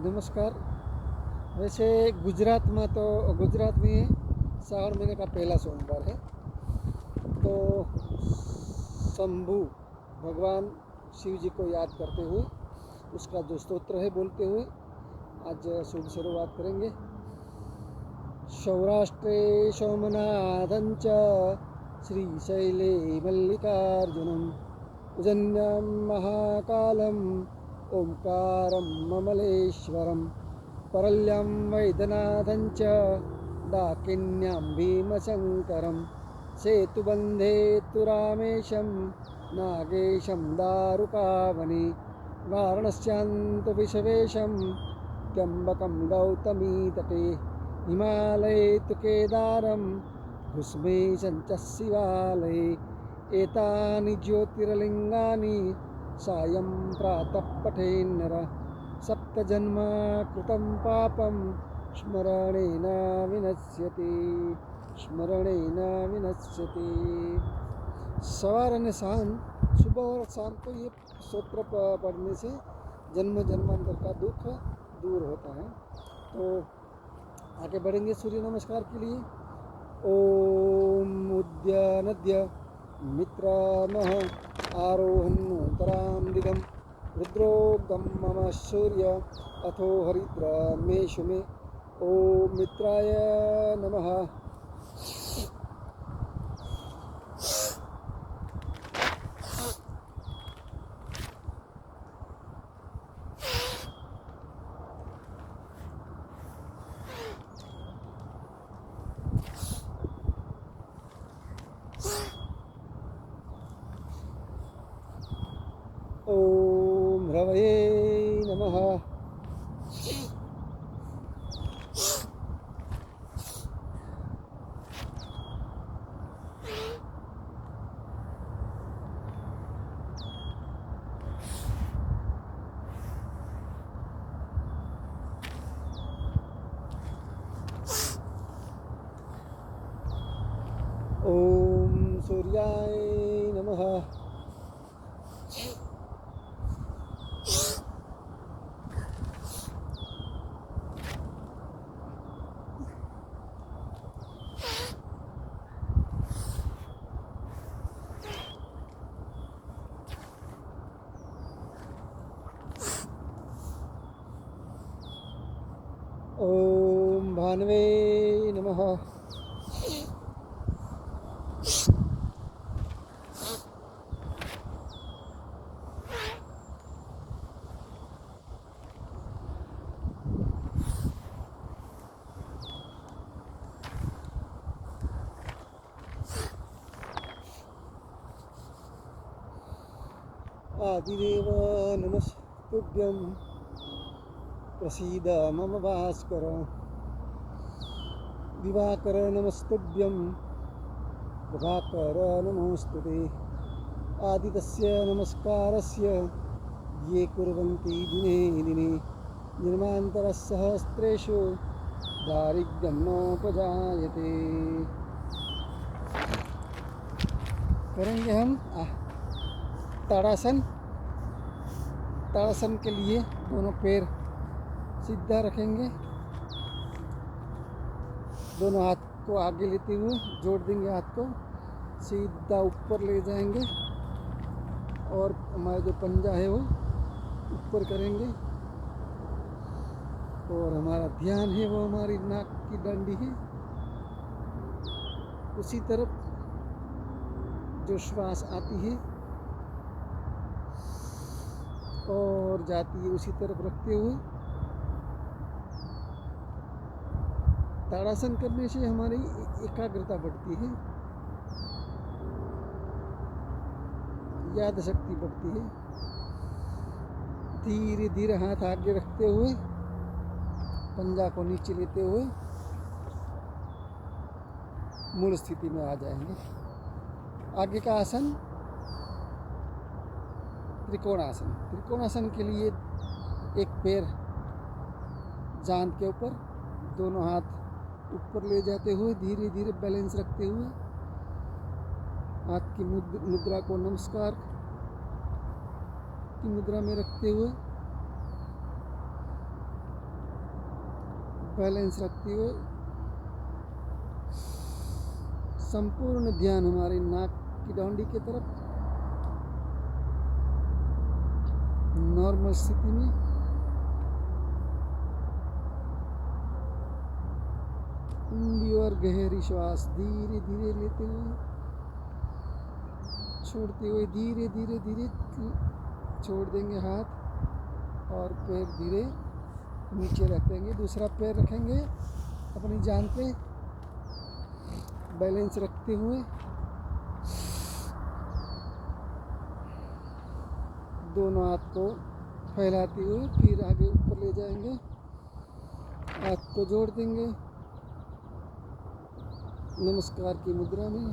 नमस्कार। वैसे गुजरात में श्रावण महीने का पहला सोमवार है, तो शंभु भगवान शिव जी को याद करते हुए उसका जो स्तोत्र है बोलते हुए आज शुभ शुरुआत करेंगे। सौराष्ट्रे सोमनाथं च श्रीशैले मल्लिकार्जुनम् उजन्यां महाकालम् ओंकारं ममलेश्वरं परल्यां वैद्यनाथं च डाकिन्यां भीमशङ्करं सेतुबन्धे तु रामेशं नागेशं दारुकावने वारणस्यान्तु विषवेशं त्र्यम्बकं गौतमीतटे हिमालये तु केदारं घुस्मेशं च शिवालये एतानि ज्योतिर्लिङ्गानि सायं प्रातः पठेन्नर सप्तजन्म कृतं पापं स्मरणेन विनश्यति। सवार और शाम, सुबह और शाम को ये स्तोत्र पढ़ने से जन्म जन्मांतर का दुख दूर होता है। तो आगे बढ़ेंगे सूर्य नमस्कार के लिए। ओम उद्यानद्य मित्रमः आरोहन्नोतरां दिगं रुद्रोगं मम सूर्य अथो हरिद्र मे शुमे। ओम मित्राय नमः। ओम रवये नमः। ओम सूर्याय नमः। ओम भानवे नमः। आदिदेव नमस्तुभ्यं प्रसीद मम भास्कर। दिवाकर नमस्तुभ्यं प्रभाकर नमोस्तुते। आदितस्य नमस्कारस्य ये कुर्वन्ति दिने दिने जन्मान्तरसहस्रेषु दारिद्र्यं नोपजायते। करेंगे हम ताड़ासन। ताड़ासन के लिए दोनों पैर सीधा रखेंगे, दोनों हाथ को आगे लेते हुए जोड़ देंगे, हाथ को सीधा ऊपर ले जाएंगे और हमारा जो पंजा है वो ऊपर करेंगे और हमारा ध्यान है वो हमारी नाक की डंडी है, उसी तरफ जो श्वास आती है और जाती है उसी तरफ रखते हुए ताड़ासन करने से हमारी एकाग्रता बढ़ती है, याद शक्ति बढ़ती है। धीरे धीरे हाथ आगे रखते हुए पंजा को नीचे लेते हुए मूल स्थिति में आ जाएंगे। आगे का आसन त्रिकोणासन। त्रिकोणासन के लिए एक पैर जांघ के ऊपर, दोनों हाथ ऊपर ले जाते हुए धीरे धीरे बैलेंस रखते हुए हाथ की मुद्रा को नमस्कार की मुद्रा में रखते हुए बैलेंस रखते हुए संपूर्ण ध्यान हमारे नाक की डोंडी की तरफ, नॉर्मल स्थिति में। लंबी और गहरी श्वास धीरे धीरे लेते हुए, छोड़ते हुए धीरे धीरे धीरे छोड़ देंगे हाथ और पैर धीरे नीचे रख देंगे। दूसरा पैर रखेंगे अपनी जांघ पे, बैलेंस रखते हुए दोनों हाथ को फैलाते हुए फिर आगे ऊपर ले जाएंगे, हाथ को जोड़ देंगे नमस्कार की मुद्रा में।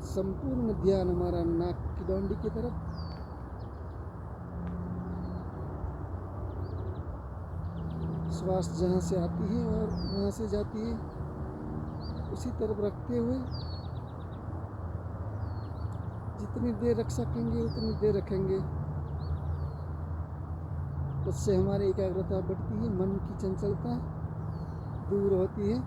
संपूर्ण ध्यान हमारा नाक की डोंडी की तरफ, श्वास जहाँ से आती है और वहाँ से जाती है उसी तरफ रखते हुए जितनी देर रख सकेंगे उतनी देर रखेंगे। उससे हमारी एकाग्रता बढ़ती है, मन की चंचलता दूर होती है।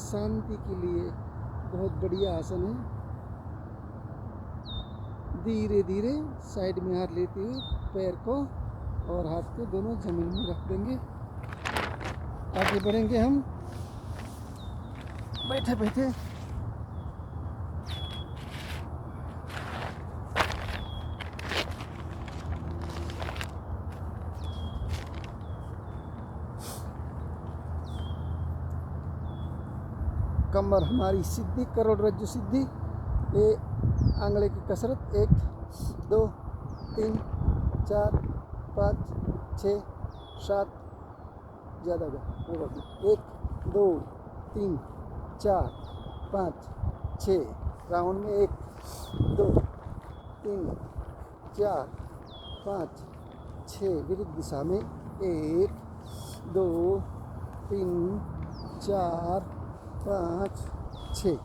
शांति के लिए बहुत बढ़िया आसन है। धीरे धीरे साइड में हाथ लेते हुए पैर को और हाथ को दोनों जमीन में रख देंगे। आगे बढ़ेंगे हम बैठे बैठे। कमर हमारी सीधी, करोड़रज्जु सीधी। ये आंगले की कसरत 1 2 3 4 5 6 7, ज़्यादा होगा 1 2 3 4 5 6 राउंड में 1 2 3 4 5 6 विरुद्ध दिशा में 1 2 3 4 5 6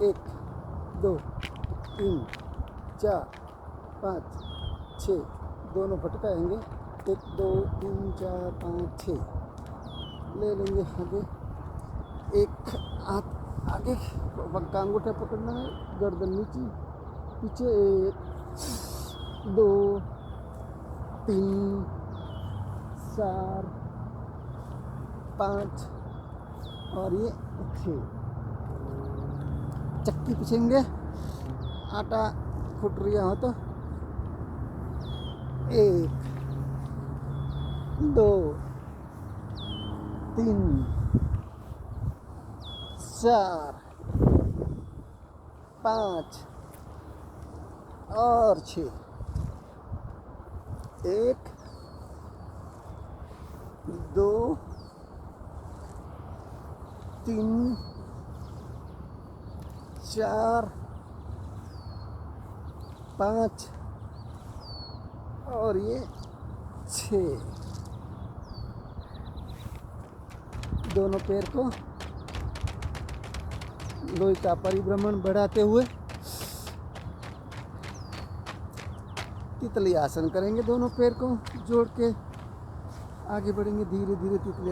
1 2 3 4 5 6 दोनों भटकाएंगे। 1 2 3 4 5 6 ले लेंगे आगे। एक हाथ आगे का अंगूठा पकड़ना है, गर्दन नीचे पीछे। 1 2 3 4 5 और ये 6। चक्की पीछेंगे, आटा फुट रहा हो तो 1 2 3 4 5 और 6। 1 2 3 4 5 और ये 6। दोनों पैर को लोही का परिभ्रमण बढ़ाते हुए तितली आसन करेंगे। दोनों पैर को जोड़ के आगे बढ़ेंगे धीरे धीरे। तितली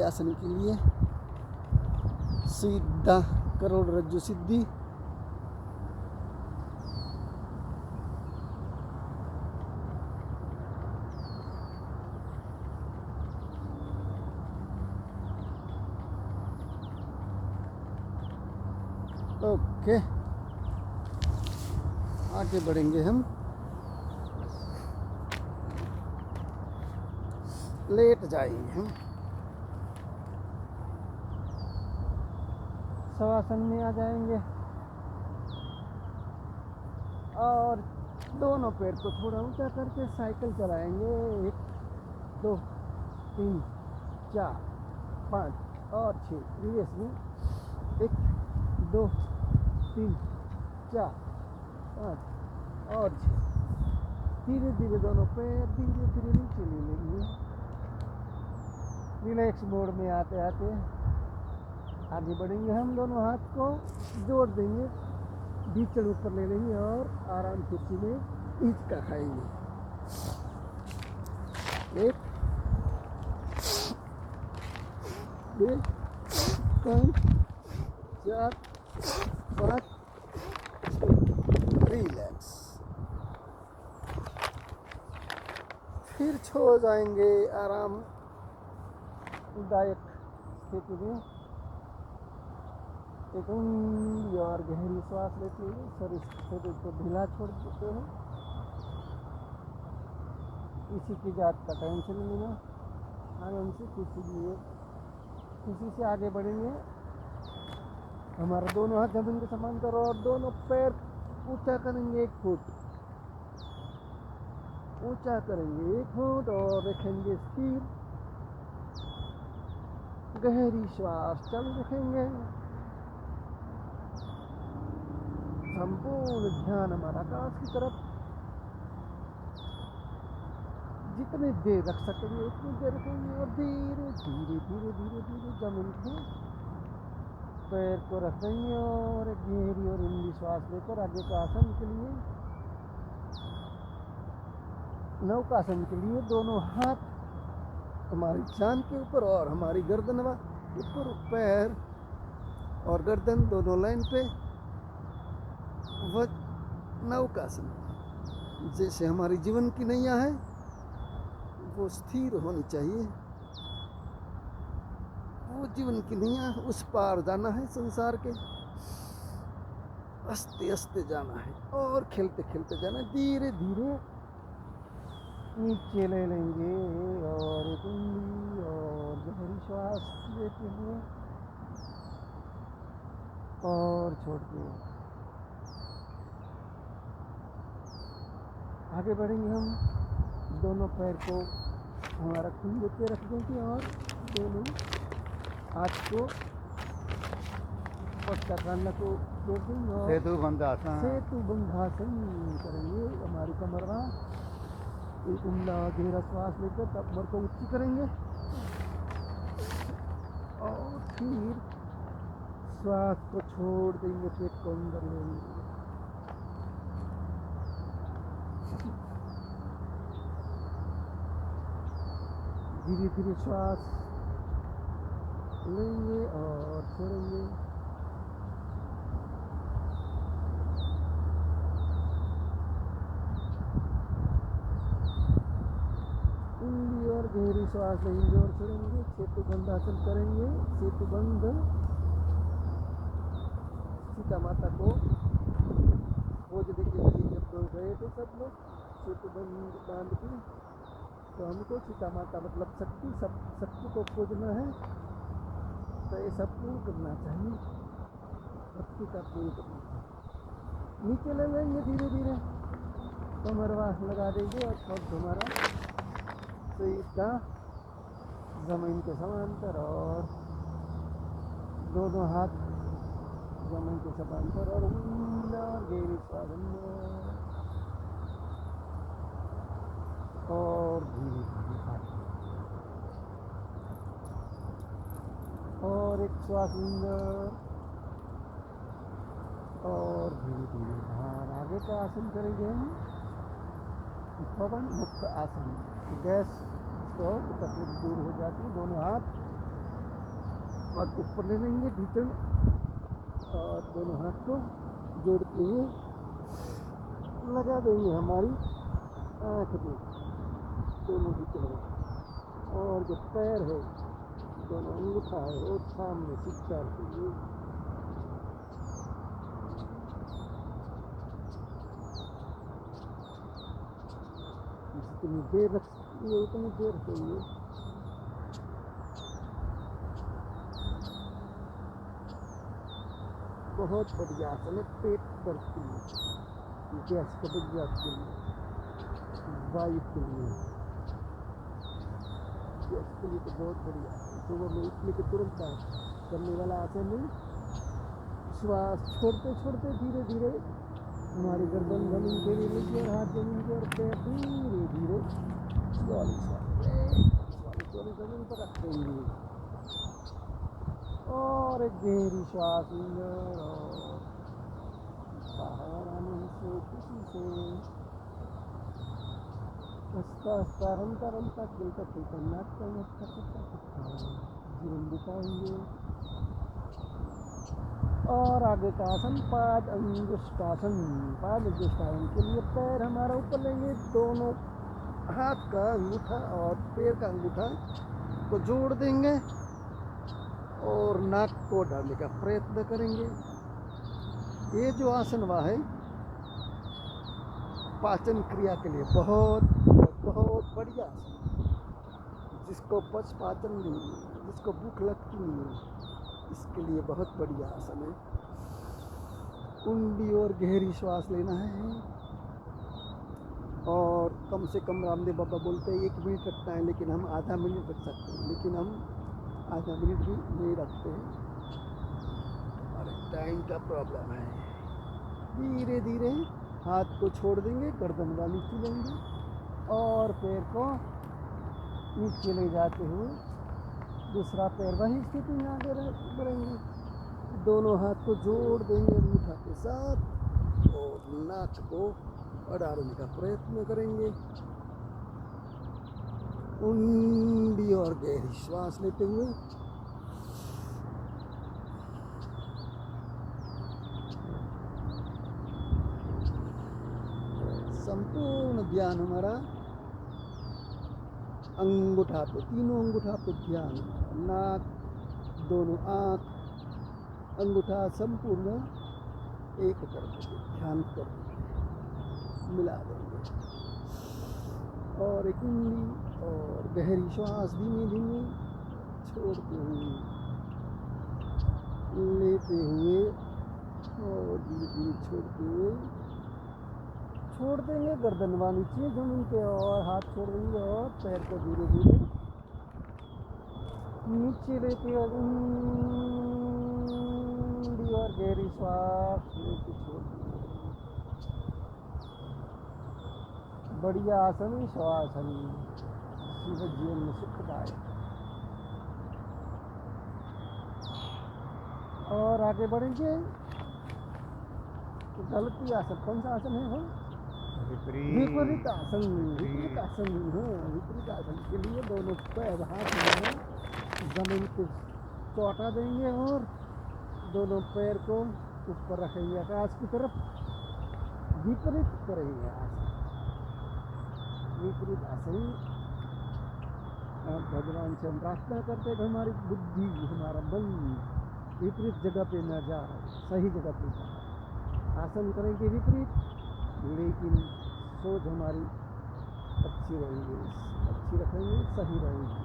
आसन के लिए सीधा करोड़रज्जु सिद्धि। ओके, आगे बढ़ेंगे हम। लेट जाएंगे हम, शवासन में आ जाएंगे और दोनों पैर को थोड़ा ऊंचा करके साइकिल चलाएंगे। 1 2 3 4 5 और 6 रिवर्स में। 1 2 3 4 5 और 6। धीरे धीरे दोनों पैर धीरे धीरे नीचे ले लेंगे। रिलैक्स मोड में आते आते आगे बढ़ेंगे हम, दोनों हाथ को जोड़ देंगे, ढीचड़ ऊपर ले लेंगे और आराम कुर्सी में हिचका खाएंगे। 1 2 3 4 5, रिलैक्स। फिर छो जाएंगे आरामदायक स्थिति में। एक ऊंडी और गहरी सांस लेते हुए शरीर को ढीला छोड़ देते हैं। किसी की जात का टेंशन नहीं लेना, आनंद से खुशी से आगे बढ़ेंगे। हमारा दोनों हाथ जमीन के समांतर और दोनों पैर ऊंचा करेंगे, 1 फुट ऊंचा करेंगे, 1 फुट और रखेंगे स्थिर। गहरी श्वास चालू रखेंगे। संपूर्ण ध्यान हमारा आकाश की तरफ। जितनी देर रख सकेंगे उतनी देर रखेंगे और धीरे धीरे धीरे धीरे धीरे जमीन को पैर को रख देंगे और एक गहरी और ऊंडी श्वास लेकर आगे का आसन के लिए, नौकासन के लिए दोनों हाथ हमारी जान के ऊपर और हमारी गर्दन ऊपर, पैर और गर्दन दोनों लाइन पे। नौकासन जैसे हमारी जीवन की नैया है वो स्थिर होनी चाहिए। वो जीवन की नैया उस पार जाना है, संसार के हंसते हंसते जाना है और खेलते खेलते जाना है। धीरे धीरे नीचे ले लेंगे और एक ऊंडी और गहरी श्वास लेते हुए और छोड़ दें। आगे बढ़ेंगे हम, दोनों पैर को हमारा खुले पे रख देंगे और दोनों हाथ को पट्टा कांडा को जोड़ देंगे और सेतु बंधासन करेंगे। हमारी कमर में एक ऊंडा गहरा श्वास लेकर कमर को ऊंची करेंगे और फिर श्वास को छोड़ देंगे, पेट को अंदर लेंगे। धीरे धीरे श्वास लेंगे और छोड़ेंगे। ऊंडी और गहरी श्वास लेंगे और छोड़ेंगे। सेतु बंधासन करेंगे। सेतु बंध, सीता माता को खोजने के लिए जब लोग गए थे सब लोग सेतु बंध बांध के, तो हमको सीता माता मतलब शक्ति को खोजना है, तो ये सब पूर्ण करना चाहिए, भक्ति का पूर्ण करना चाहिए। नीचे ले लेंगे धीरे धीरे, कमरवास लगा देंगे और पग हमारा सीधा जमीन के समांतर और दोनों हाथ जमीन के समांतर और ऊंडा गहरी श्वास और धीरे धीरे और एक श्वास अंदर और धीरे धीरे बाहर। आगे का आसन करेंगे हम पवन मुक्त आसन। गैस तो तकलीफ दूर हो जाती है। दोनों हाथ और ऊपर ले लेंगे ढीचड़ और दोनों हाथ को जोड़ते हुए लगा देंगे हमारी आँख में, दोनों ढीचड़ और जो पैर है दोनों अंगूठा है और सामने शिक्षा के लिए जितनी देर रख सकती है उतनी देर चाहिए। बहुत बढ़िया आसन है। पेट बढ़ती है, गैस कब्जियत के लिए, वायु के लिए, गैस के लिए तो बहुत बढ़िया। सुबह में उठने के तुरंत बाद करने वाला आसन है। श्वास छोड़ते छोड़ते धीरे धीरे हमारी गर्दन जमीन के लिए नीचे और हाथ जमीन के और पैर धीरे धीरे जमीन पर रख देंगे और एक गहरी श्वास अंदर और बाहर आने से खुशी से हंसता हंसता रमता रमता खेलता खेलता नाचता नाचता करता जीवन बिताएंगे। और आगे का आसन पाद अंगुष्ठासन। पाद अंगुष्ठासन के लिए पैर हमारा ऊपर लेंगे, दोनों हाथ का अंगूठा और पैर का अंगूठा को जोड़ देंगे और नाक को डालने का प्रयत्न करेंगे। ये जो आसन हुआ है पाचन क्रिया के लिए बहुत बहुत बढ़िया आसन, जिसको पच पाचन नहीं है, जिसको भूख लगती नहीं है, इसके लिए बहुत बढ़िया आसन है। ऊंडी और गहरी श्वास लेना है और कम से कम रामदेव बाबा बोलते हैं 1 मिनट रखना है, लेकिन हम आधा मिनट रख सकते हैं, लेकिन हम आधा मिनट भी नहीं रखते हैं और टाइम का प्रॉब्लम है। धीरे धीरे हाथ को छोड़ देंगे, गर्दन वाली चलेंगे और पैर को नीचे ले जाते हुए दूसरा पैर वही स्थिति में आगे बढ़ेंगे। दोनों हाथ को जोड़ देंगे अंगूठा के साथ और नाक को अड़ाने का प्रयत्न करेंगे। ऊंडी और गहरी श्वास लेते हुए संपूर्ण ध्यान हमारा अंगूठा पे, तीनों अंगूठा पे ध्यान, नाक, दोनों आँख, अंगूठा संपूर्ण एक कर देंगे, ध्यान कर देंगे, मिला देंगे और एक ऊंडी और गहरी श्वास धीमे धीमे छोड़ते हुए लेते हुए और धीरे धीरे छोड़ते हुए छोड़ देंगे। गर्दन नीचे जमीन पे और हाथ छोड़ देंगे और पैर को धीरे धीरे नीचे लेते और ऊंडी और गहरी श्वास लेके छोड़ देंगे। बढ़िया आसन है श्वासन, जीवन जीवन में सुखदायक। और आगे बढ़ेंगे तो गलती आसन, कौन सा आसन है वो? विपरीत आसन। विपरीत आसन, हाँ, विपरीत आसन के लिए दोनों पैर हाथ में जमीन पे चौटा देंगे और दोनों पैर को ऊपर रखेंगे आकाश की तरफ, विपरीत करेंगे आसन। विपरीत आसन भगवान से हम प्रार्थना करते हैं कि हमारी बुद्धि, हमारा मन विपरीत जगह पे न जाए, सही जगह पे जाए। आसन करेंगे विपरीत, लेकिन सोच हमारी अच्छी रहेगी, अच्छी रखेंगे, सही रहेगी।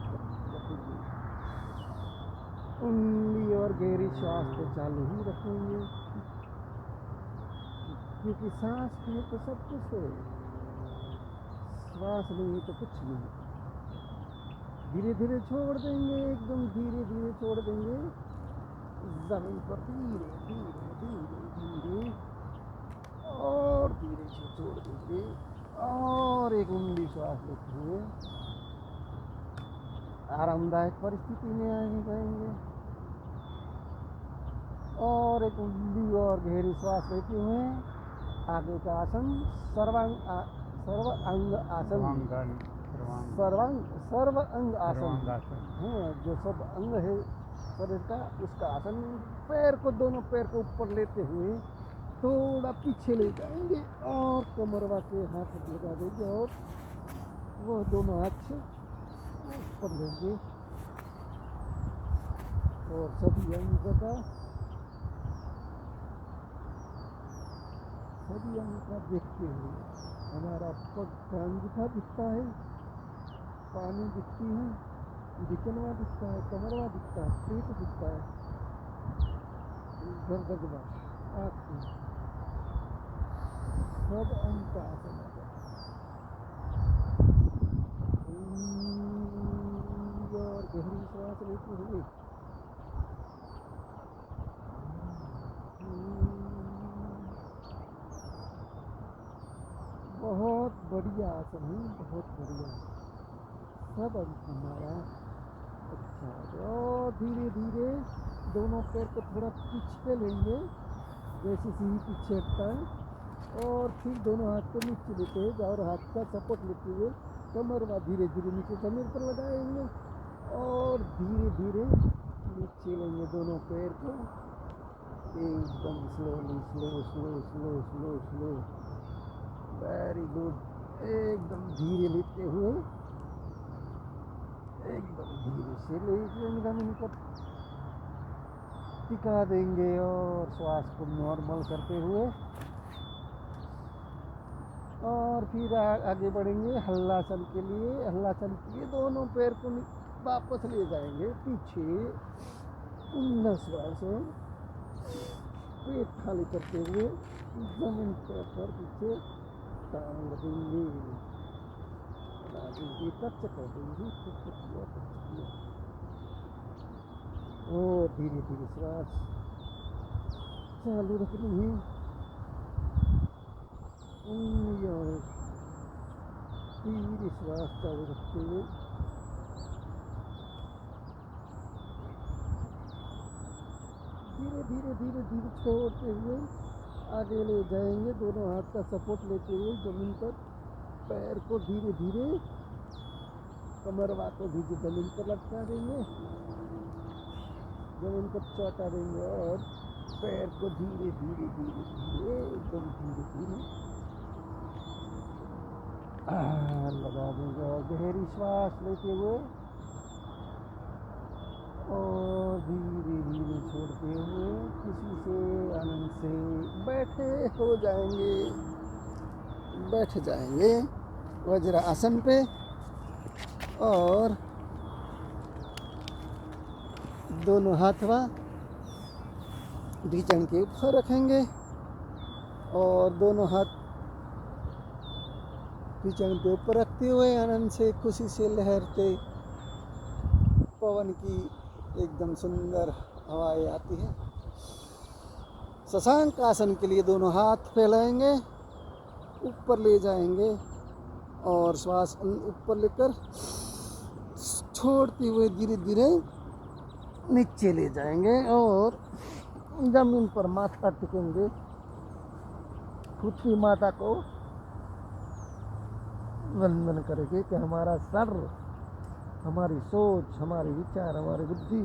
ऊंडी और गहरी श्वास को चालू ही रखेंगे, क्योंकि सांस में तो सब कुछ है, श्वास नहीं तो कुछ नहीं। धीरे धीरे छोड़ देंगे, एकदम धीरे धीरे छोड़ देंगे जमीन पर, धीरे धीरे धीरे धीरे और धीरे से छोड़ देंगे और एक ऊंडी श्वास लेते हुए आरामदायक परिस्थिति में आएंगे और एक ऊंडी और गहरी श्वास लेते हुए आगे का आसन सर्व अंग आसन, सर्व अंग आसन है, जो सब अंग है शरीर का उसका आसन। पैर को, दोनों पैर को ऊपर लेते हुए थोड़ा पीछे ले जाएंगे और कमरवा के हाथ लगा देंगे और वो दोनों हाथ से ऊपर लेंगे और सभी अंग का देखते हुए हमारा पग का अंगूठा दिखता है, पानी दिखती है, दिखनवा दिखता है, कमरवा दिखता है, पेट दिखता है, गर्दन, आँख, सब अंग का आसन है। और गहरी श्वास लेते हुए बहुत बढ़िया आसन है, बहुत बढ़िया, सब अंग हमारा अच्छा है। और धीरे धीरे दोनों पैर को थोड़ा पीछे लेंगे, जैसे सीढ़ी पीछे हटता है, और फिर दोनों हाथ को नीचे लेते हैं और हाथ का सपोर्ट लेते हुए कमर व धीरे धीरे नीचे जमीन पर लगाएंगे और धीरे धीरे नीचे लेंगे दोनों पैर को, एकदम slowly, slow slow slow slow slow, very good. एकदम धीरे लेते हुए एकदम धीरे से लेके जमीन पर टिका देंगे और श्वास को नॉर्मल करते हुए, और फिर आगे बढ़ेंगे हल्लासन के लिए। हल्लासन के लिए दोनों पैर को वापस ले जाएंगे पीछे, 19 बार से पेट खाली करते हुए जमीन पर पीछे टांग देंगे, टच कर देंगे, और धीरे धीरे श्वास चालू रखनी है। धीरे श्वास चालू रखते हुए धीरे धीरे धीरे धीरे छोड़ते हुए आगे ले जाएंगे, दोनों हाथ का सपोर्ट लेते हुए जमीन पर, पैर को धीरे धीरे कमरवा को भी जमीन पर लटका देंगे, जमीन पर चौटा देंगे और पैर को धीरे धीरे धीरे धीरे एकदम धीरे धीरे लगा देंगे और गहरी श्वास लेते हुए और धीरे धीरे छोड़ते हुए किसी से आनंद से बैठे हो जाएंगे, बैठ जाएंगे वज्रासन पे, और दोनों हाथवा ढीचन के ऊपर रखेंगे और दोनों हाथ ढीचन के ऊपर रखते हुए आनंद से खुशी से लहरते पवन की एकदम सुंदर हवाएं आती है। शशांक आसन के लिए दोनों हाथ फैलाएंगे, ऊपर ले जाएंगे और श्वास ऊपर लेकर छोड़ते हुए धीरे धीरे नीचे ले जाएंगे और जमीन पर माथा टिकेंगे, पृथ्वी माता को वंदन करेंगे कि हमारा सर, हमारी सोच, हमारे विचार, हमारी बुद्धि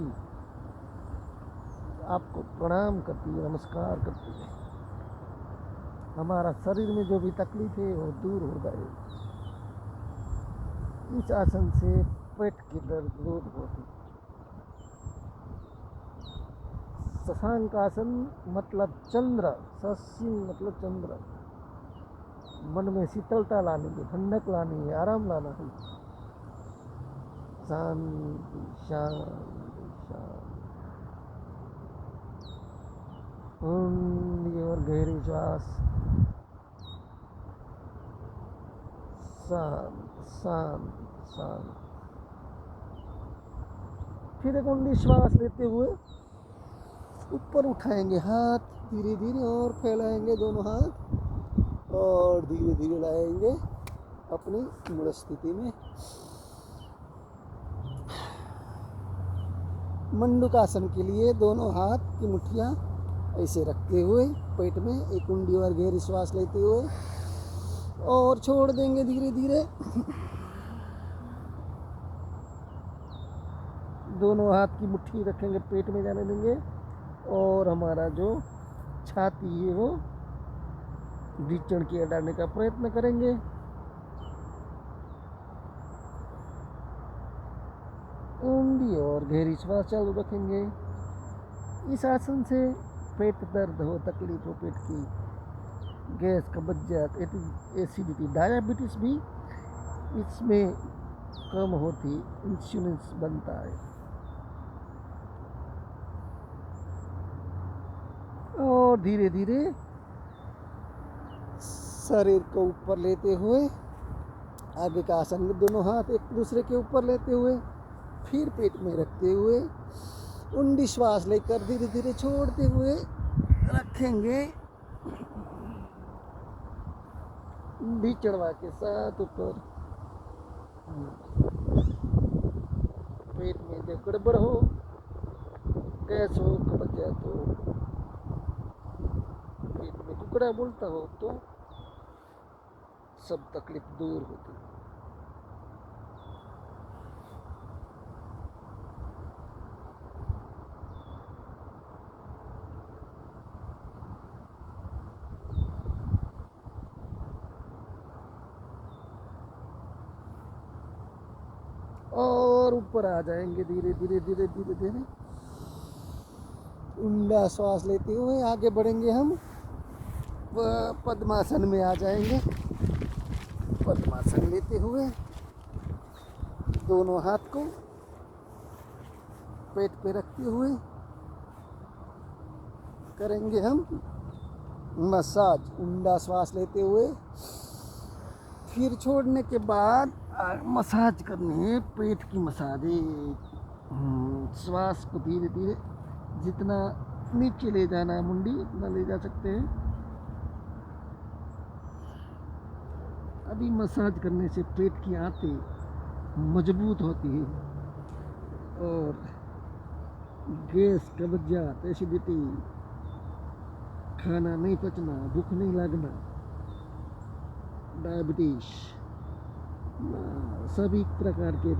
आपको प्रणाम करती है, नमस्कार करती है। हमारा शरीर में जो भी तकलीफ है वो दूर हो जाए। इस आसन से पेट की दर्द दूर होती। शशांक आसन मतलब चंद्र, शशि मतलब चंद्र, मन में शीतलता लानी है, ठंडक लानी है, आराम लाना है, शांति शांति शांति। ऊंडी और गहरी श्वास, शांत शांत शांत। फिर एक ऊंडी श्वास लेते हुए ऊपर उठाएंगे हाथ धीरे धीरे और फैलाएंगे दोनों हाथ और धीरे धीरे लाएंगे अपनी मूल स्थिति में। मंडूकासन के लिए दोनों हाथ की मुट्ठियाँ ऐसे रखते हुए पेट में एक ऊंडी और गहरी श्वास लेते हुए और छोड़ देंगे धीरे धीरे। दोनों हाथ की मुट्ठी रखेंगे, पेट में जाने देंगे और हमारा जो छाती है वो ढीचण की डालने का प्रयत्न करेंगे। ऊंडी और गहरी श्वास चालू रखेंगे। इस आसन से पेट दर्द हो, तकलीफ हो, पेट की गैस, कब्जियत, एसिडिटी, डायबिटीज भी इसमें कम होती, इंसुलिन बनता है। और धीरे धीरे शरीर को ऊपर लेते हुए आगे का आसन में दोनों हाथ एक दूसरे के ऊपर लेते हुए फिर पेट में रखते हुए ऊंडी श्वास लेकर धीरे धीरे छोड़ते हुए रखेंगे ढीचड़वा के साथ ऊपर। पेट में जब गड़बड़ हो गैस हो, कब्जियत हो, पेट में टुकड़ा बोलता हो, तो सब तकलीफ दूर होती है। और ऊपर आ जाएंगे धीरे धीरे धीरे धीरे धीरे। ऊंडा श्वास लेते हुए आगे बढ़ेंगे हम। पद्मासन में आ जाएंगे। पद्मासन लेते हुए दोनों हाथ को पेट पे रखते हुए करेंगे हम मसाज। ऊंडा श्वास लेते हुए, फिर छोड़ने के बाद मसाज करनी है, पेट की मसाज है। श्वास को धीरे धीरे जितना नीचे ले जाना है मुंडी उतना ले जा सकते हैं। अभी मसाज करने से पेट की आंतें मजबूत होती है और गैस, कब्जियत, एसिडिटी, खाना नहीं पचना, भूख नहीं लगना, डायबिटीज, सभी प्रकार के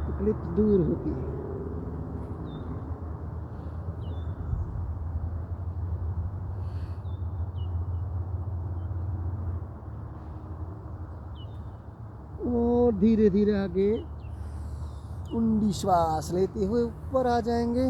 तकलीफ दूर होती है। और धीरे धीरे आगे ऊंडी श्वास लेते हुए ऊपर आ जाएंगे।